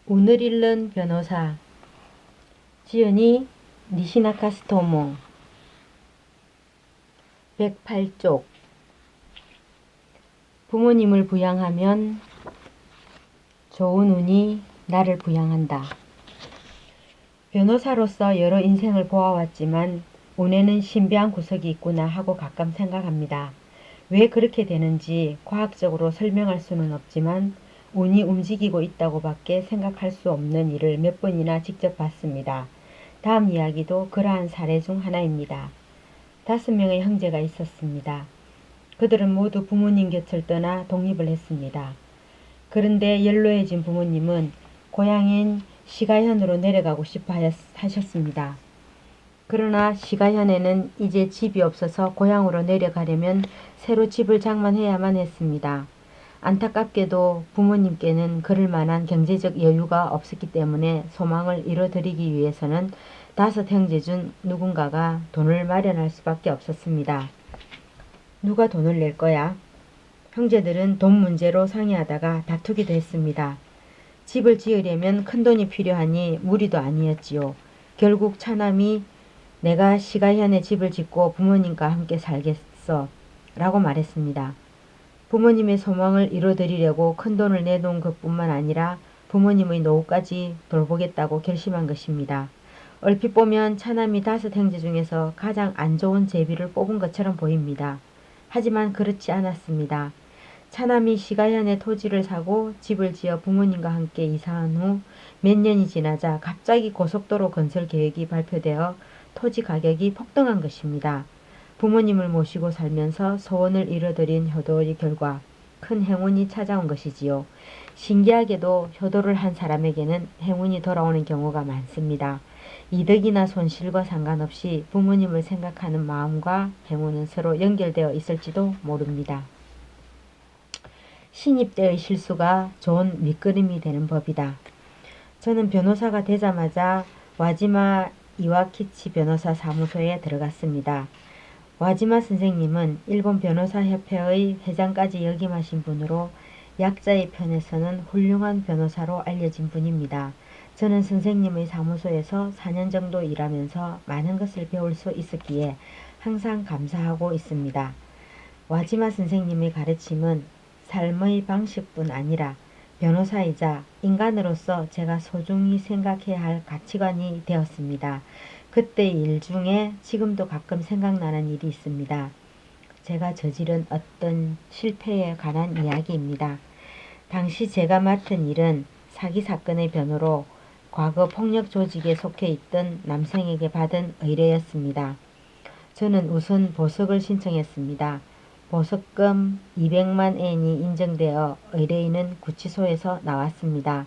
운을 잃는 변호사 지연이 니시나카 스토모 108쪽 부모님을 부양하면 좋은 운이 나를 부양한다. 변호사로서 여러 인생을 보아왔지만 운에는 신비한 구석이 있구나 하고 가끔 생각합니다. 왜 그렇게 되는지 과학적으로 설명할 수는 없지만 운이 움직이고 있다고 밖에 생각할 수 없는 일을 몇 번이나 직접 봤습니다. 다음 이야기도 그러한 사례 중 하나입니다. 5명의 형제가 있었습니다. 그들은 모두 부모님 곁을 떠나 독립을 했습니다. 그런데 연로해진 부모님은 고향인 시가현으로 내려가고 싶어 하셨습니다. 그러나 시가현에는 이제 집이 없어서 고향으로 내려가려면 새로 집을 장만해야만 했습니다. 안타깝게도 부모님께는 그럴 만한 경제적 여유가 없었기 때문에 소망을 이뤄드리기 위해서는 5 형제 중 누군가가 돈을 마련할 수밖에 없었습니다. 누가 돈을 낼 거야? 형제들은 돈 문제로 상의하다가 다투기도 했습니다. 집을 지으려면 큰돈이 필요하니 무리도 아니었지요. 결국 차남이 내가 시가현에 집을 짓고 부모님과 함께 살겠어 라고 말했습니다. 부모님의 소망을 이뤄드리려고 큰돈을 내놓은 것뿐만 아니라 부모님의 노후까지 돌보겠다고 결심한 것입니다. 얼핏 보면 차남이 5 형제 중에서 가장 안 좋은 제비를 뽑은 것처럼 보입니다. 하지만 그렇지 않았습니다. 차남이 시가현에 토지를 사고 집을 지어 부모님과 함께 이사한 후 몇 년이 지나자 갑자기 고속도로 건설 계획이 발표되어 토지 가격이 폭등한 것입니다. 부모님을 모시고 살면서 소원을 이뤄드린 효도의 결과 큰 행운이 찾아온 것이지요. 신기하게도 효도를 한 사람에게는 행운이 돌아오는 경우가 많습니다. 이득이나 손실과 상관없이 부모님을 생각하는 마음과 행운은 서로 연결되어 있을지도 모릅니다. 신입 때의 실수가 좋은 밑거름이 되는 법이다. 저는 변호사가 되자마자 와지마 이와키치 변호사 사무소에 들어갔습니다. 와지마 선생님은 일본 변호사협회의 회장까지 역임하신 분으로 약자의 편에서는 훌륭한 변호사로 알려진 분입니다. 저는 선생님의 사무소에서 4년 정도 일하면서 많은 것을 배울 수 있었기에 항상 감사하고 있습니다. 와지마 선생님의 가르침은 삶의 방식뿐 아니라 변호사이자 인간으로서 제가 소중히 생각해야 할 가치관이 되었습니다. 그때 일 중에 지금도 가끔 생각나는 일이 있습니다. 제가 저지른 어떤 실패에 관한 이야기입니다. 당시 제가 맡은 일은 사기 사건의 변호로 과거 폭력 조직에 속해 있던 남성에게 받은 의뢰였습니다. 저는 우선 보석을 신청했습니다. 보석금 200만 엔이 인정되어 의뢰인은 구치소에서 나왔습니다.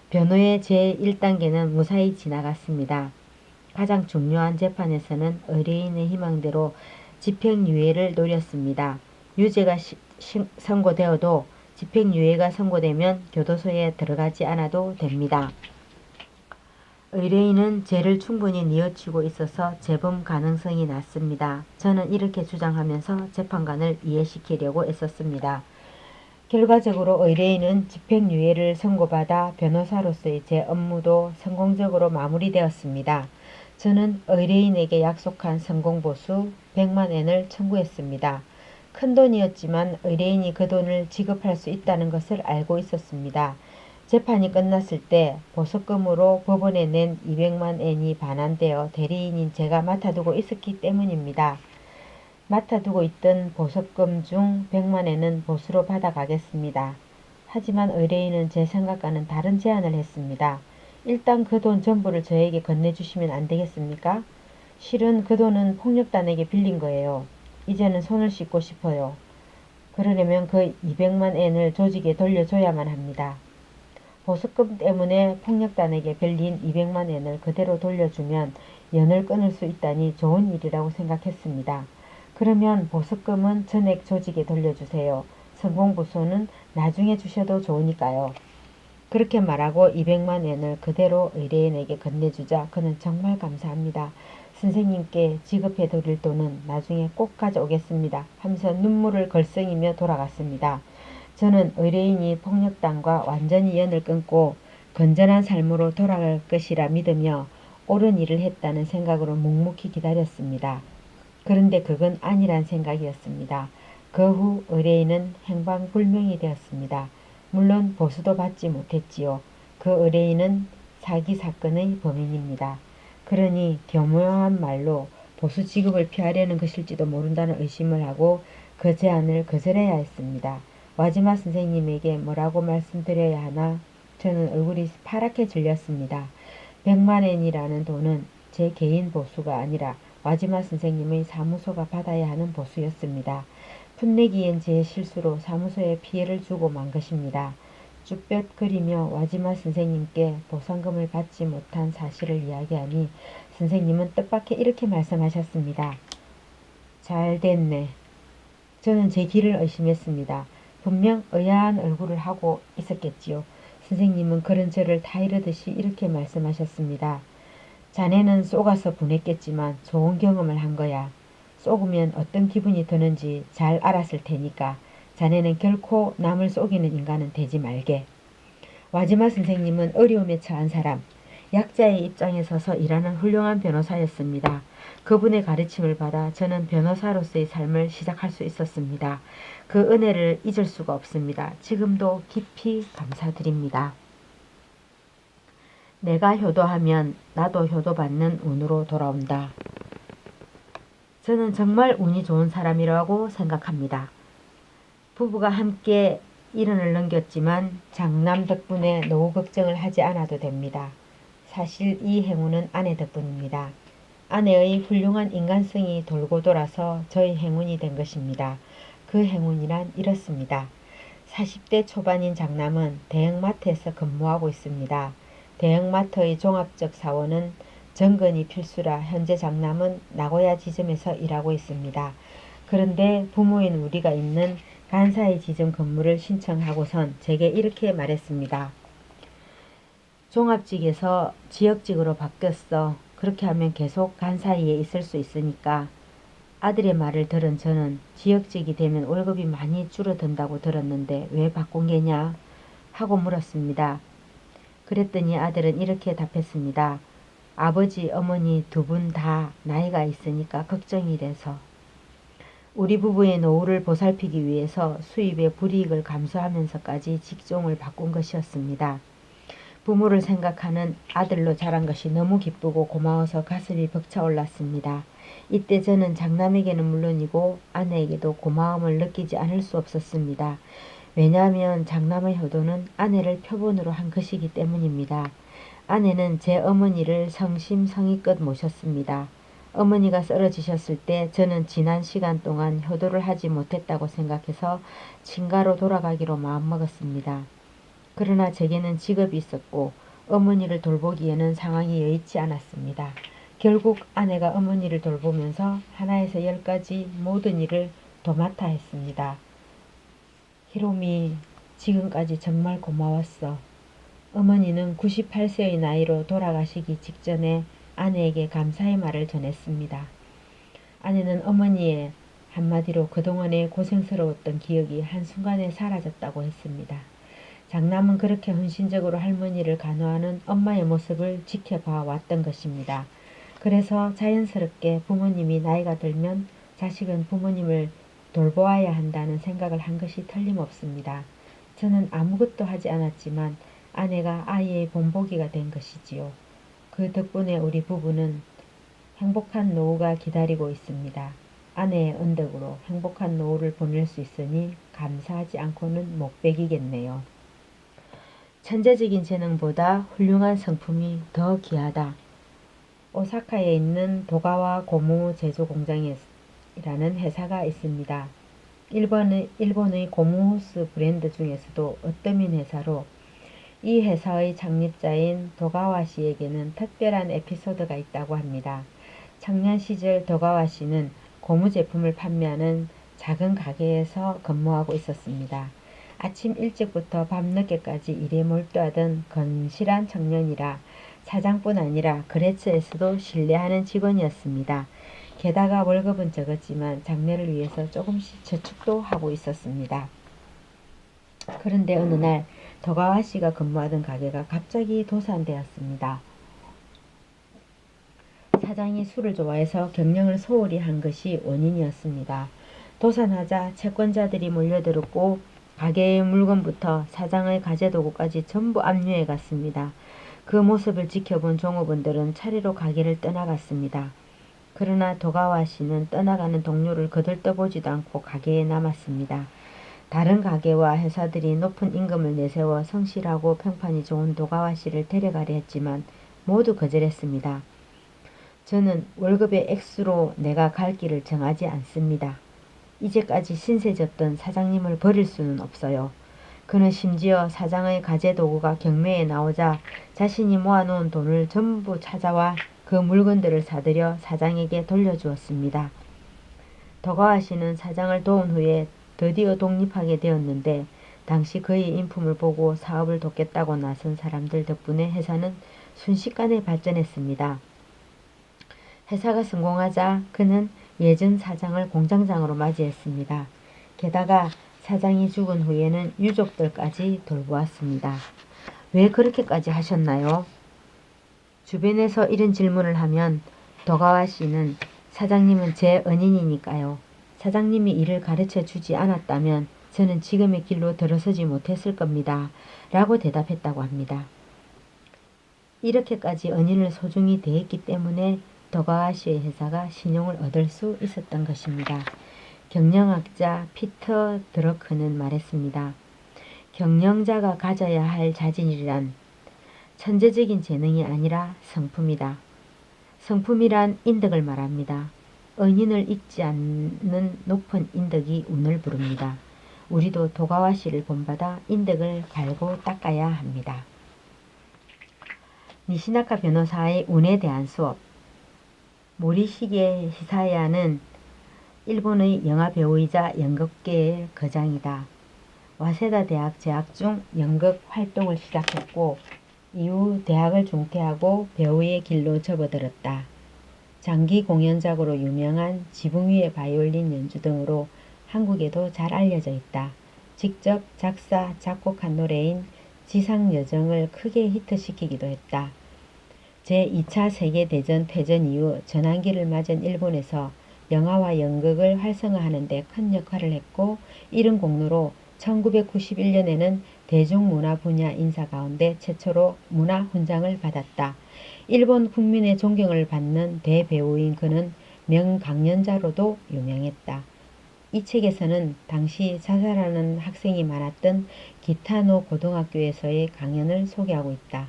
변호의 제1단계는 무사히 지나갔습니다. 가장 중요한 재판에서는 의뢰인의 희망대로 집행유예를 노렸습니다. 유죄가 선고되어도 집행유예가 선고되면 교도소에 들어가지 않아도 됩니다. 의뢰인은 죄를 충분히 뉘우치고 있어서 재범 가능성이 낮습니다. 저는 이렇게 주장하면서 재판관을 이해시키려고 애썼습니다. 결과적으로 의뢰인은 집행유예를 선고받아 변호사로서의 제 업무도 성공적으로 마무리되었습니다. 저는 의뢰인에게 약속한 성공보수 100만 엔을 청구했습니다. 큰돈이었지만 의뢰인이 그 돈을 지급할 수 있다는 것을 알고 있었습니다. 재판이 끝났을 때 보석금으로 법원에 낸 200만 엔이 반환되어 대리인인 제가 맡아두고 있었기 때문입니다. 맡아두고 있던 보석금 중 100만 엔은 보수로 받아가겠습니다. 하지만 의뢰인은 제 생각과는 다른 제안을 했습니다. 일단 그 돈 전부를 저에게 건네주시면 안 되겠습니까? 실은 그 돈은 폭력단에게 빌린 거예요. 이제는 손을 씻고 싶어요. 그러려면 그 200만 엔을 조직에 돌려줘야만 합니다. 보석금 때문에 폭력단에게 빌린 200만 엔을 그대로 돌려주면 연을 끊을 수 있다니 좋은 일이라고 생각했습니다. 그러면 보석금은 전액 조직에 돌려주세요. 성공보수는 나중에 주셔도 좋으니까요. 그렇게 말하고 200만 엔을 그대로 의뢰인에게 건네주자 그는 정말 감사합니다. 선생님께 지급해드릴 돈은 나중에 꼭 가져오겠습니다. 하면서 눈물을 걸썽이며 돌아갔습니다. 저는 의뢰인이 폭력단과 완전히 연을 끊고 건전한 삶으로 돌아갈 것이라 믿으며 옳은 일을 했다는 생각으로 묵묵히 기다렸습니다. 그런데 그건 아니란 생각이었습니다. 그 후 의뢰인은 행방불명이 되었습니다. 물론 보수도 받지 못했지요. 그 의뢰인은 사기 사건의 범인입니다. 그러니 교묘한 말로 보수 지급을 피하려는 것일지도 모른다는 의심을 하고 그 제안을 거절해야 했습니다. 와지마 선생님에게 뭐라고 말씀드려야 하나 저는 얼굴이 파랗게 질렸습니다. 100만엔이라는 돈은 제 개인 보수가 아니라 와지마 선생님의 사무소가 받아야 하는 보수였습니다. 풋내기엔 제 실수로 사무소에 피해를 주고 만 것입니다. 쭈뼛거리며 와지마 선생님께 보상금을 받지 못한 사실을 이야기하니 선생님은 뜻밖에 이렇게 말씀하셨습니다. 잘 됐네. 저는 제 귀를 의심했습니다. 분명 의아한 얼굴을 하고 있었겠지요. 선생님은 그런 저를 타이르듯이 이렇게 말씀하셨습니다. 자네는 쏘가서 분했겠지만 좋은 경험을 한 거야. 쏘으면 어떤 기분이 드는지 잘 알았을 테니까 자네는 결코 남을 속이는 인간은 되지 말게. 와지마 선생님은 어려움에 처한 사람, 약자의 입장에 서서 일하는 훌륭한 변호사였습니다. 그분의 가르침을 받아 저는 변호사로서의 삶을 시작할 수 있었습니다. 그 은혜를 잊을 수가 없습니다. 지금도 깊이 감사드립니다. 내가 효도하면 나도 효도받는 운으로 돌아온다. 저는 정말 운이 좋은 사람이라고 생각합니다. 부부가 함께 1년을 넘겼지만 장남 덕분에 노후 걱정을 하지 않아도 됩니다. 사실 이 행운은 아내 덕분입니다. 아내의 훌륭한 인간성이 돌고 돌아서 저의 행운이 된 것입니다. 그 행운이란 이렇습니다. 40대 초반인 장남은 대형마트에서 근무하고 있습니다. 대형마트의 종합적 사원은 정근이 필수라 현재 장남은 나고야 지점에서 일하고 있습니다. 그런데 부모인 우리가 있는 간사이 지점 근무를 신청하고선 제게 이렇게 말했습니다. 종합직에서 지역직으로 바뀌었어. 그렇게 하면 계속 간사이에 있을 수 있으니까. 아들의 말을 들은 저는 지역직이 되면 월급이 많이 줄어든다고 들었는데 왜 바꾼 게냐? 하고 물었습니다. 그랬더니 아들은 이렇게 답했습니다. 아버지, 어머니 두 분 다 나이가 있으니까 걱정이 돼서. 우리 부부의 노후를 보살피기 위해서 수입의 불이익을 감수하면서까지 직종을 바꾼 것이었습니다. 부모를 생각하는 아들로 자란 것이 너무 기쁘고 고마워서 가슴이 벅차올랐습니다. 이때 저는 장남에게는 물론이고 아내에게도 고마움을 느끼지 않을 수 없었습니다. 왜냐하면 장남의 효도는 아내를 표본으로 한 것이기 때문입니다. 아내는 제 어머니를 성심성의껏 모셨습니다. 어머니가 쓰러지셨을 때 저는 지난 시간 동안 효도를 하지 못했다고 생각해서 친가로 돌아가기로 마음먹었습니다. 그러나 제게는 직업이 있었고 어머니를 돌보기에는 상황이 여의치 않았습니다. 결국 아내가 어머니를 돌보면서 하나에서 10까지 모든 일을 도맡아 했습니다. 히로미, 지금까지 정말 고마웠어. 어머니는 98세의 나이로 돌아가시기 직전에 아내에게 감사의 말을 전했습니다. 아내는 어머니의 한마디로 그동안의 고생스러웠던 기억이 한순간에 사라졌다고 했습니다. 장남은 그렇게 헌신적으로 할머니를 간호하는 엄마의 모습을 지켜봐 왔던 것입니다. 그래서 자연스럽게 부모님이 나이가 들면 자식은 부모님을 돌보아야 한다는 생각을 한 것이 틀림없습니다. 저는 아무것도 하지 않았지만 아내가 아이의 본보기가 된 것이지요. 그 덕분에 우리 부부는 행복한 노후가 기다리고 있습니다. 아내의 언덕으로 행복한 노후를 보낼 수 있으니 감사하지 않고는 못 베기겠네요. 천재적인 재능보다 훌륭한 성품이 더 귀하다. 오사카에 있는 도가와 고무 제조 공장이라는 회사가 있습니다. 일본의 고무호스 브랜드 중에서도 어떠민 회사로 이 회사의 창립자인 도가와 씨에게는 특별한 에피소드가 있다고 합니다. 청년 시절 도가와 씨는 고무 제품을 판매하는 작은 가게에서 근무하고 있었습니다. 아침 일찍부터 밤늦게까지 일에 몰두하던 건실한 청년이라 사장뿐 아니라 거래처에서도 신뢰하는 직원이었습니다. 게다가 월급은 적었지만 장래를 위해서 조금씩 저축도 하고 있었습니다. 그런데 어느 날 더가와 씨가 근무하던 가게가 갑자기 도산되었습니다. 사장이 술을 좋아해서 경영을 소홀히 한 것이 원인이었습니다. 도산하자 채권자들이 몰려들었고 가게의 물건부터 사장의 가재도구까지 전부 압류해 갔습니다. 그 모습을 지켜본 종업원들은 차례로 가게를 떠나갔습니다. 그러나 도가와 씨는 떠나가는 동료를 거들떠보지도 않고 가게에 남았습니다. 다른 가게와 회사들이 높은 임금을 내세워 성실하고 평판이 좋은 도가와 씨를 데려가려 했지만 모두 거절했습니다. 저는 월급의 액수로 내가 갈 길을 정하지 않습니다. 이제까지 신세졌던 사장님을 버릴 수는 없어요. 그는 심지어 사장의 가재도구가 경매에 나오자 자신이 모아놓은 돈을 전부 찾아와 그 물건들을 사들여 사장에게 돌려주었습니다. 더가와 씨는 사장을 도운 후에 드디어 독립하게 되었는데 당시 그의 인품을 보고 사업을 돕겠다고 나선 사람들 덕분에 회사는 순식간에 발전했습니다. 회사가 성공하자 그는 예전 사장을 공장장으로 맞이했습니다. 게다가 사장이 죽은 후에는 유족들까지 돌보았습니다. 왜 그렇게까지 하셨나요? 주변에서 이런 질문을 하면 더가와 씨는 사장님은 제恩인이니까요. 사장님이 일을 가르쳐 주지 않았다면 저는 지금의 길로 들어서지 못했을 겁니다. 라고 대답했다고 합니다. 이렇게까지恩인을 소중히 대했기 때문에 더가와 씨의 회사가 신용을 얻을 수 있었던 것입니다. 경영학자 피터 드러크는 말했습니다. 경영자가 가져야 할 자질이란 천재적인 재능이 아니라 성품이다. 성품이란 인덕을 말합니다.恩인을 잊지 않는 높은 인덕이 운을 부릅니다. 우리도 도가와 씨를 본받아 인덕을 갈고 닦아야 합니다. 니시나카 변호사의 운에 대한 수업. 모리시게 히사야는 일본의 영화배우이자 연극계의 거장이다. 와세다 대학 재학 중 연극 활동을 시작했고 이후 대학을 중퇴하고 배우의 길로 접어들었다. 장기 공연작으로 유명한 지붕 위의 바이올린 연주 등으로 한국에도 잘 알려져 있다. 직접 작사, 작곡한 노래인 지상여정을 크게 히트시키기도 했다. 제2차 세계대전 퇴전 이후 전환기를 맞은 일본에서 영화와 연극을 활성화하는 데 큰 역할을 했고 이른 공로로 1991년에는 대중문화 분야 인사 가운데 최초로 문화훈장을 받았다. 일본 국민의 존경을 받는 대배우인 그는 명강연자로도 유명했다. 이 책에서는 당시 자살하는 학생이 많았던 기타노 고등학교에서의 강연을 소개하고 있다.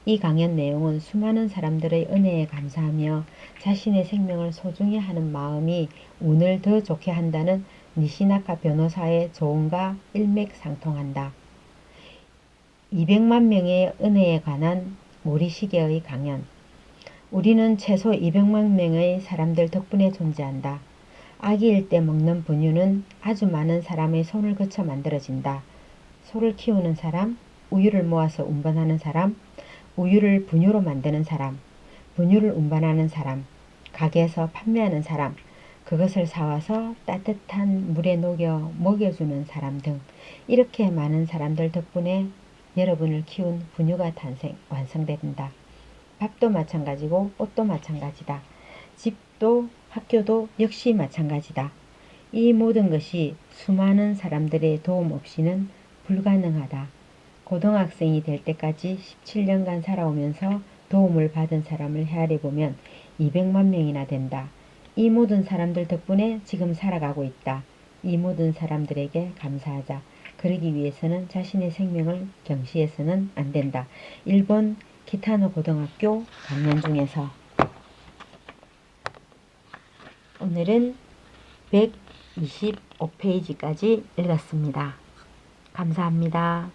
이 강연 내용은 수많은 사람들의 은혜에 감사하며 자신의 생명을 소중히 하는 마음이 운을 더 좋게 한다는 니시나카 변호사의 조언과 일맥상통한다. 200만 명의 은혜에 관한 모리시게의 강연. 우리는 최소 200만 명의 사람들 덕분에 존재한다. 아기일 때 먹는 분유는 아주 많은 사람의 손을 거쳐 만들어진다. 소를 키우는 사람, 우유를 모아서 운반하는 사람, 우유를 분유로 만드는 사람, 분유를 운반하는 사람, 가게에서 판매하는 사람, 그것을 사와서 따뜻한 물에 녹여 먹여주는 사람 등 이렇게 많은 사람들 덕분에 여러분을 키운 분유가 완성된다. 밥도 마찬가지고 옷도 마찬가지다. 집도 학교도 역시 마찬가지다. 이 모든 것이 수많은 사람들의 도움 없이는 불가능하다. 고등학생이 될 때까지 17년간 살아오면서 도움을 받은 사람을 헤아려보면 200만 명이나 된다. 이 모든 사람들 덕분에 지금 살아가고 있다. 이 모든 사람들에게 감사하자. 그러기 위해서는 자신의 생명을 경시해서는 안 된다. 일본 기타노 고등학교 강연 중에서 오늘은 125페이지까지 읽었습니다. 감사합니다.